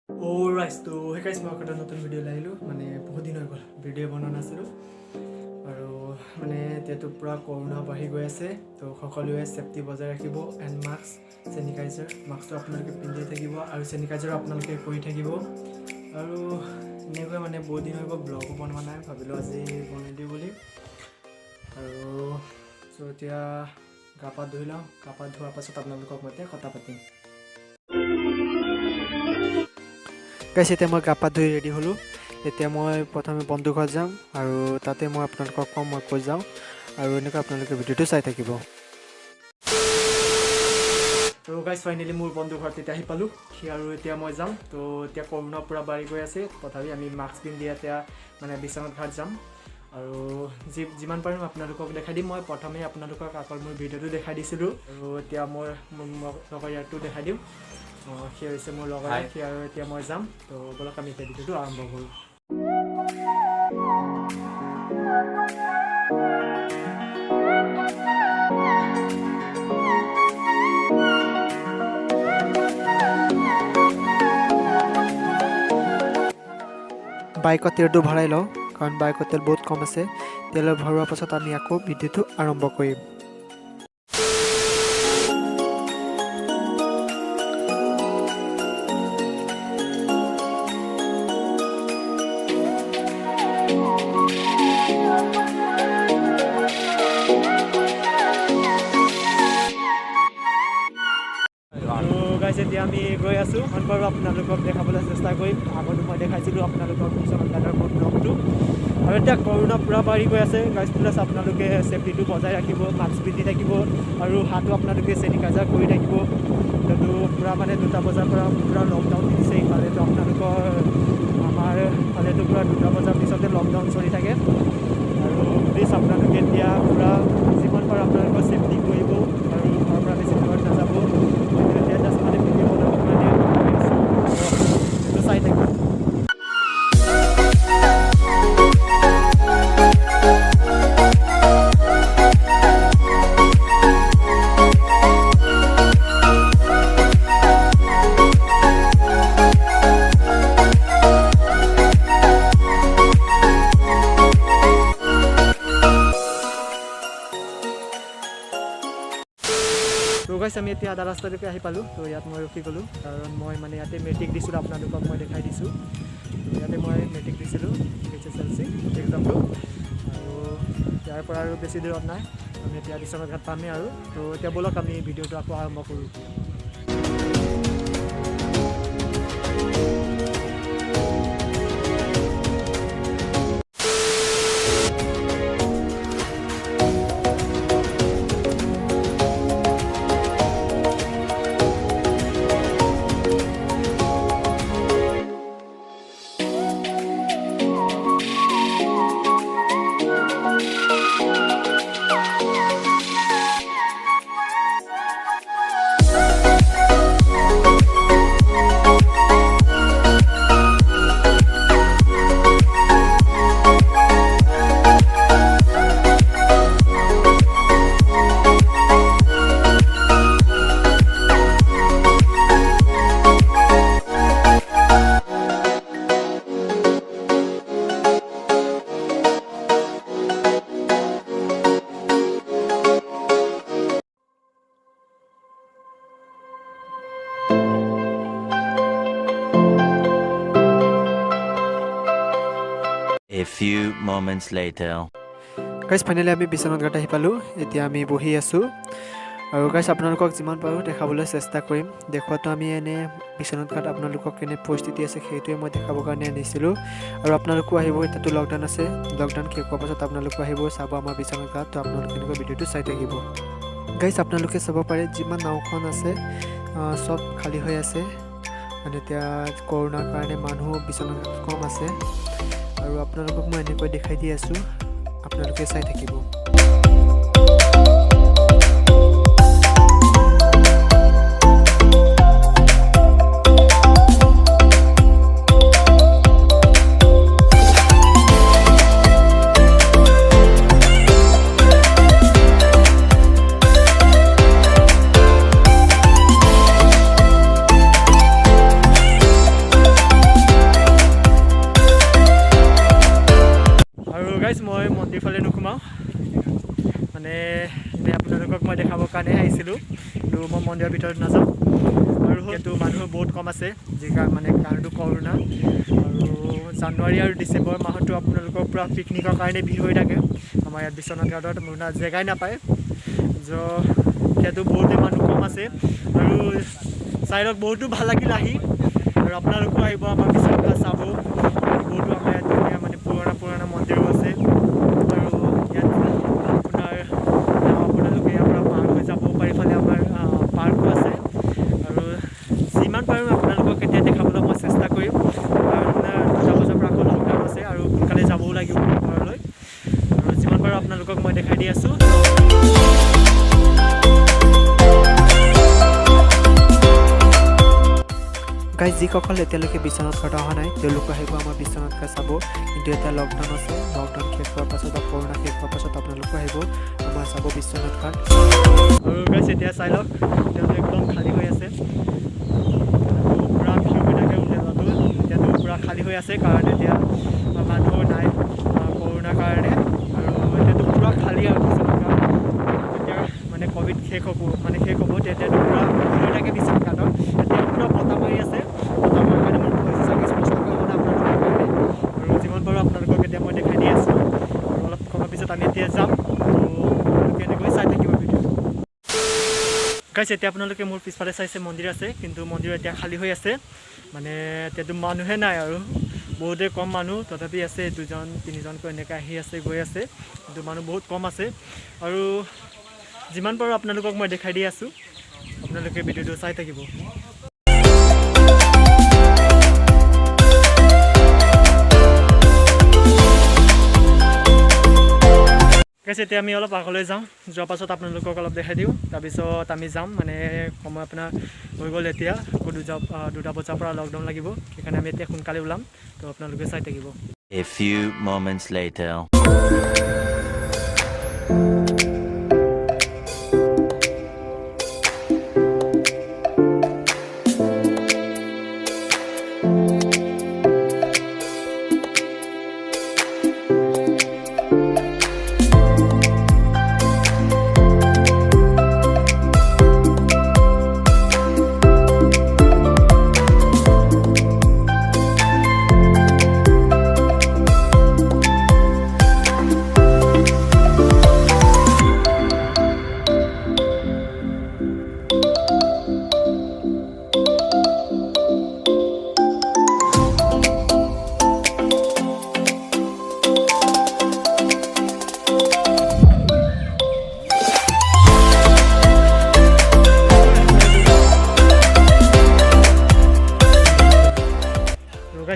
Alright, তো hey guys, মই একটা নতুন ভিডিও লাইলো মানে বহুত দিন হৈ গ'ল ভিডিও বনোৱা নাছিলোঁ আৰু মানে এতিয়াতো পুৰা কৰোনা বাঢ়ি গৈ আছে তো সকলোৱে সেফটি বজাই ৰাখিব এণ্ড মাস্ক চেনিটাইজাৰ মাস্কটো আপোনালোকে পিন্ধি থাকিব আৰু চেনিটাইজাৰো আপোনালোকে কৰি থাকিব আৰু এনেকৈ মানে বহুত দিন হৈ গ'ল ব্লগো বনোৱা নাই ভাবিলোঁ আজি বনাই দিওঁ বুলি আৰু তো এতিয়া গা পা ধুই লওঁ গা পা ধোৱাৰ পাছত আপোনালোকক মই এতিয়া কথা পাতিম গাইছ এতিয়া মই গা পা ধুই ৰেডি হ'লোঁ এতিয়া মই প্ৰথমে বন্ধু ঘৰত যাম আৰু তাতে মই আপোনালোকক কম মই কৈ যাওঁ আৰু এনেকৈ আপোনালোকে ভিডিঅ'টো চাই থাকিব তো গাইছ ফাইনেলি মোৰ বন্ধু ঘৰত এতিয়া আহি পালোঁ সি আৰু এতিয়া মই যাম তো এতিয়া কৰোনা পূৰা বাঢ়ি গৈ আছে তথাপি আমি মাস্ক পিন্ধি এতিয়া মানে বিশ্বনাথ ঘাট যাম আৰু যিমান পাৰিম আপোনালোকক দেখাই দিম মই প্ৰথমে আপোনালোকক আকৌ মোৰ ভিডিঅ'টো দেখাই দিছিলোঁ আৰু এতিয়া মোৰ লগৰ ইয়াতো দেখাই দিম সি হৈছে মোৰ লগৰ সি আৰু এতিয়া মই যাম তো বলক আমি এতিয়া ভিডিঅ'টো আৰম্ভ কৰোঁ বাইকত তেলটো ভৰাই লওঁ কাৰণ বাইকত তেল বহুত কম আছে তেল ভৰোৱাৰ পাছত আমি আকৌ ভিডিঅ'টো আৰম্ভ কৰিম এতিয়া আমি গৈ আছোঁ মই বাৰু আপোনালোকক দেখাবলৈ চেষ্টা কৰিম আগতো মই দেখাইছিলোঁ আপোনালোকক বিশ্বনাথ ঘাটৰ মোৰ ব্লগটো আৰু এতিয়া কৰোনা পূৰা বাঢ়ি গৈ আছে গাইজ প্লাছ আপোনালোকে ছেফটিটো বজাই ৰাখিব মাস্ক পিন্ধি থাকিব আৰু হাতো আপোনালোকে চেনিটাইজাৰ কৰি থাকিব তো পূৰা মানে 2টা বজাৰ পৰা পূৰা লকডাউন দিছে ইফালেতো আপোনালোকৰ আমাৰ ফালেতো পূৰা 2টা বজাৰ পিছতে লকডাউন চলি থাকে আৰু প্লিজ আপোনালোকে এতিয়া পূৰা যিমান পাৰে আপোনালোকৰ ছেফটি কৰিব আৰু ঘৰৰ পৰা বেছি দূৰত নাযাব এতিয়া জাষ্ট মানে ভিডিঅ' বনাব কাৰণে চাই থাকিব তো গাইছ আমি এতিয়া আধা ৰাস্তালৈকে আহি পালোঁ তো ইয়াত মই ৰখি গ'লোঁ কাৰণ মই মানে ইয়াতে মেট্ৰিক দিছিলোঁ আপোনালোকক মই দেখাই দিছোঁ ইয়াতে মই মেট্ৰিক দিছিলোঁ HSLC এক্সামটো আৰু ইয়াৰ পৰা আৰু বেছি দূৰত নাই আমি এতিয়া বিশ্বনাথ ঘাট পামেই আৰু তো এতিয়া ব'লক আমি ভিডিঅ'টো আকৌ আৰম্ভ কৰোঁ A few moments later. গাইছ ফাইনেলি আমি বিশ্বনাথ ঘাট আহি পালোঁ এতিয়া আমি বহি আছোঁ আৰু গাইছ আপোনালোকক যিমান পাৰোঁ দেখাবলৈ চেষ্টা কৰিম দেখুৱাটো আমি এনে বিশ্বনাথ ঘাট আপোনালোকক কেনে পৰিস্থিতি আছে সেইটোৱে মই দেখাবৰ কাৰণে আনিছিলোঁ আৰু আপোনালোকো আহিব এতিয়াতো লকডাউন আছে লকডাউন শেষ হোৱাৰ পাছত আপোনালোকো আহিব চাব আমাৰ বিশ্বনাথ ঘাট তো আপোনালোকে এনেকুৱা ভিডিঅ'টো চাই থাকিব গাইছ আপোনালোকে চাব পাৰে যিমান নাওখন আছে চব খালী হৈ আছে মানে এতিয়া কৰোণাৰ কাৰণে মানুহ বিশ্বনাথ ঘাট কম আছে আৰু আপোনালোকক মই এনেকৈ দেখাই দি আছোঁ আপোনালোকে চাই থাকিব গাইজ মই মন্দিৰ ফালে নোসোমাওঁ মানে আপোনালোকক মই দেখাবৰ কাৰণে আহিছিলোঁ কিন্তু মই মন্দিৰৰ ভিতৰত নাযাওঁ আৰু সেইটো মানুহ বহুত কম আছে যি মানে কাৰণটো কৰোণা আৰু জানুৱাৰী আৰু ডিচেম্বৰ মাহতো আপোনালোকৰ পূৰা পিকনিকৰ কাৰণে ভিৰ হৈ থাকে আমাৰ ইয়াত বিশ্বনাথ ঘাটত জেগাই নাপায় সেইটো বহুতেই মানুহ কম আছে আৰু চাই লওক বহুতো ভাল লাগিল আহি আৰু আপোনালোকো আহিব আমাৰ বিশ্বনাথ ঘাট চাব বহুতো আমাৰ ইয়াত ধুনীয়া মানে পুৰণা মন্দিৰো আছে আৰু ইয়াত আপোনালোকে ইয়াৰ পৰা পাৰ হৈ যাব পাৰিফালে আমাৰ পাৰ্কো আছে আৰু যিমান পাৰোঁ আপোনালোকক এতিয়া দেখাবলৈ মই চেষ্টা কৰিম কাৰণ 2টা বজাৰ পৰা আকৌ লকডাউন আছে আৰু সোনকালে যাবও লাগিব ঘৰলৈ আৰু যিমান পাৰোঁ আপোনালোকক মই দেখাই দি আছোঁ গাইজ যিসকল এতিয়ালৈকে বিশ্বনাথ ঘাট অহা নাই তেওঁলোকে আহিব আমাৰ বিশ্বনাথ ঘাট চাব কিন্তু এতিয়া লকডাউন আছে লকডাউন শেষ হোৱাৰ পাছত বা কৰোণা শেষ হোৱাৰ পাছত আপোনালোকে আহিব আমাৰ চাব বিশ্বনাথ ঘাট আৰু গাইজ এতিয়া চাই লওক এতিয়াতো একদম খালী হৈ আছে পূৰা ভিৰ হৈ থাকে হোটেলতো এতিয়াতো পূৰা খালী হৈ আছে কাৰণ এতিয়া মানুহ নাই কৰোণাৰ কাৰণে আৰু এতিয়াতো পূৰা খালী আৰু বিশ্বনাথ ঘাট এতিয়া মানে ক'ভিড শেষ হ'ব তেতিয়াতো পূৰা ভিৰ হৈ থাকে বিশ্বনাথ ঘাটত এতিয়া পূৰা বতাহ মাৰি আছে বতাহৰ কাৰণে মোৰ ভইচ চাগে স্পষ্টকৈ হোৱা নাই আপোনালোকৰ কাৰণে আৰু যিমান পাৰোঁ আপোনালোকক এতিয়া মই দেখাই দি আছোঁ আৰু অলপ সময়ৰ পিছত আমি এতিয়া যাম আৰু আপোনালোকে এনেকৈ চাই থাকিব ভিডিঅ'টো গাইজ এতিয়া আপোনালোকে মোৰ পিছফালে চাইছে মন্দিৰ আছে কিন্তু মন্দিৰ এতিয়া খালী হৈ আছে মানে এতিয়াতো মানুহে নাই আৰু বহুতেই কম মানুহ তথাপি আছে 2জন 3জনকৈ এনেকৈ আহি আছে গৈ আছে কিন্তু মানুহ বহুত কম আছে আৰু যিমান পাৰোঁ আপোনালোকক মই দেখাই দি আছোঁ আপোনালোকে ভিডিঅ'টো চাই থাকিব গাইজ এতিয়া আমি অলপ আগলৈ যাওঁ যোৱাৰ পাছত আপোনালোকক অলপ দেখাই দিওঁ তাৰপিছত আমি যাম মানে সময় আপোনাৰ হৈ গ'ল এতিয়া আকৌ 2টা বজাৰ পৰা লকডাউন লাগিব সেইকাৰণে আমি এতিয়া সোনকালে ওলাম তো আপোনালোকে চাই থাকিব A few moments later.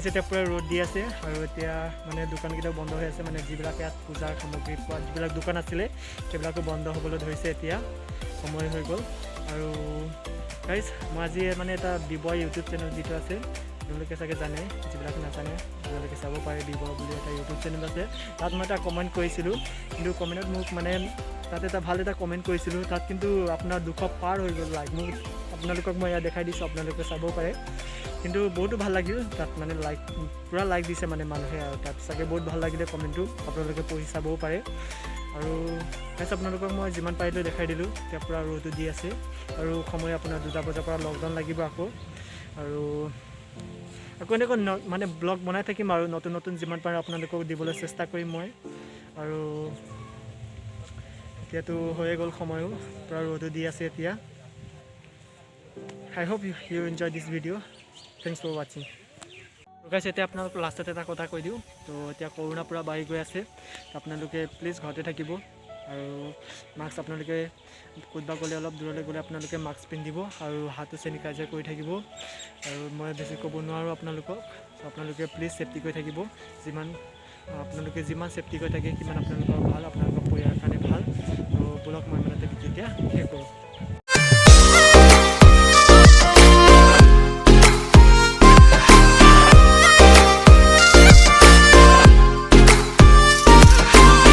এতিয়া পূৰা ৰ'দ দি আছে আৰু এতিয়া মানে দোকানকেইটাও বন্ধ হৈ আছে মানে যিবিলাক ইয়াত পূজাৰ সামগ্ৰী পোৱা যিবিলাক দোকান আছিলে সেইবিলাকো বন্ধ হ'বলৈ ধৰিছে এতিয়া সময় হৈ গ'ল আৰু গাইজ মই আজি মানে এটা বিবয় ইউটিউব চেনেল যিটো আছে আপোনালোকে চাগে জানে যিবিলাক নাজানে আপোনালোকে চাব পাৰে বিবয় বুলি এটা ইউটিউব চেনেল আছে তাত মই এটা কমেণ্ট কৰিছিলোঁ কিন্তু কমেণ্টত মোক মানে তাত এটা ভাল এটা কমেণ্ট কৰিছিলোঁ তাত কিন্তু আপোনাৰ 200 পাৰ হৈ গ'ল লাইক মোক আপোনালোকক মই ইয়াত দেখাই দিছোঁ আপোনালোকে চাব পাৰে কিন্তু বহুতো ভাল লাগিল তাত মানে পূৰা লাইক দিছে মানে মানুহে আৰু তাত চাগে বহুত ভাল লাগিলে কমেণ্টটো আপোনালোকে পঢ়ি চাবও পাৰে আৰু গাইজ আপোনালোকক মই যিমান পাৰিলোঁ দেখাই দিলোঁ এতিয়া পূৰা ৰ'দো দি আছে আৰু সময় আপোনাৰ 2টা বজাৰ পৰা লকডাউন লাগিব আকৌ এনেকৈ মানে ব্লগ বনাই থাকিম আৰু নতুন যিমান পাৰোঁ আপোনালোকক দিবলৈ চেষ্টা কৰিম মই আৰু এতিয়াতো হৈয়ে গ'ল সময়ো পূৰা ৰ'দো দি আছে এতিয়া I hope you enjoy this video. Thanks for watching. Guys এতিয়া আপোনালোক লাষ্টত এটা কথা কৈ দিওঁ তো এতিয়া কৰোণা পূৰা বাঢ়ি গৈ আছে আপোনালোকে প্লিজ ঘৰতে থাকিব আৰু মাস্ক আপোনালোকে ক'ৰবাত গ'লে অলপ দূৰলৈ গ'লে আপোনালোকে মাস্ক পিন্ধিব আৰু হাতো চেনিটাইজাৰ কৰি থাকিব আৰু মই বেছি ক'ব নোৱাৰোঁ আপোনালোকে প্লিজ ছেফটি কৰি থাকিব আপোনালোকে যিমান ছেফটি কৰি থাকে সিমান আপোনালোকৰ ভাল আপোনালোকৰ পৰিয়ালৰ কাৰণে ভাল তো ব'লক মই মানে তেতিয়া শেষ কৰোঁ